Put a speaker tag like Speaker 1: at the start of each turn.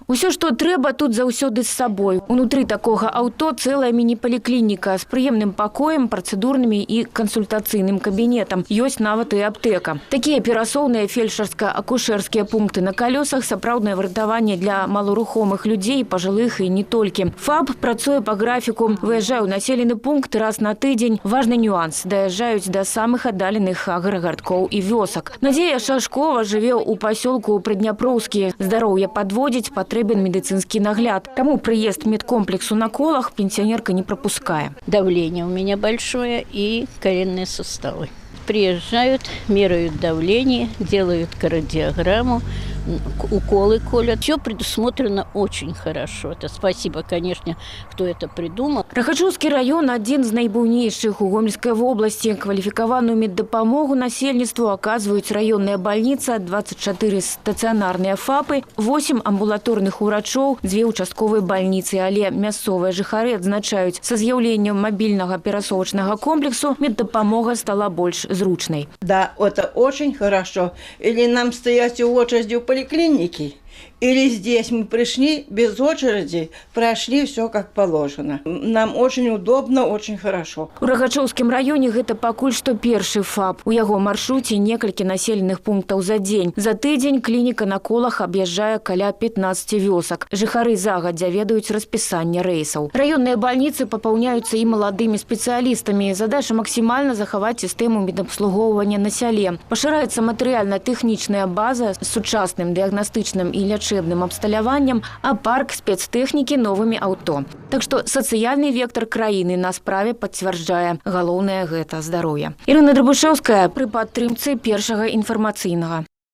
Speaker 1: Усё, што трэба, тут заўсёды з сабой. Унутры такога аўто цэлая міні-паліклініка з прыемным пакоем, працэдурнымі і кансультацыйным кабінетам. Ёсць нават і аптэка. Такія перасоўныя фельчарска-акушэрскія пункты на калёсах, сапраўднае выратаванне для маларухомых людзей, пажылых і не толькі. ФАП працуе па графіку. Выязджае ў населены пункт раз на тыдзень. Важны нюанс – даязджаюць да самых аддаленых аграгарадкоў і вёсак. Надзея Шашкова жыве ў пасёлку Прыдняпроўскі. Здароўе падводзіць, патрэбен медицинский нагляд. Тому приезд медкомплексу на Колах пенсионерка не пропускает.
Speaker 2: Давление у меня большое и коленные суставы. Приезжают, меряют давление, делают кардиограмму, уколы колят. Все предусмотрено очень хорошо. Это спасибо, конечно, кто это придумал.
Speaker 1: Рахачоўскі район – один з найбуйнейшых у Гомельской области. Квалификованную меддапамогу насельніцтву оказывают районная больница, 24 стационарные ФАПы, 8 амбулаторных урачоў, 2 участковые больницы. Але мясцовыя жыхары адзначаюць, са з'яўленнем мобильного перасовачнага комплексу меддапамога стала больш зручной.
Speaker 3: Да, это очень хорошо. Или нам стоять в очереди в поликлинике, или здесь мы пришли без очереди, прошли все как положено. Нам очень удобно, очень хорошо.
Speaker 1: У Рахачоўскім раёне гэта пакуль што першы ФАП. У яго маршруце некалькі населеных пунктаў за дзень. За тыдзень клініка на Колах аб'язджае каля 15 вёсак. Жыхары загадзя ведаюць распісанне рэйсаў. Раённыя бальніцы папаўняюцца і маладымі спецыялістамі. Задача максімальна захаваць сістэму медабслугоўвання на сяле. Пашыраецца матэрыяльна-тэхнічная база з сучасным дыягнастычным і лячэбным абсталяваннем, а парк спецтэхнікі новымі аўто. Так што сацыяльны вектар краіны на справе пацвярджае. Галоўнае гэта здароўе. Ірына Драбушэўская пры падтрымцы першага інфармацыйнага.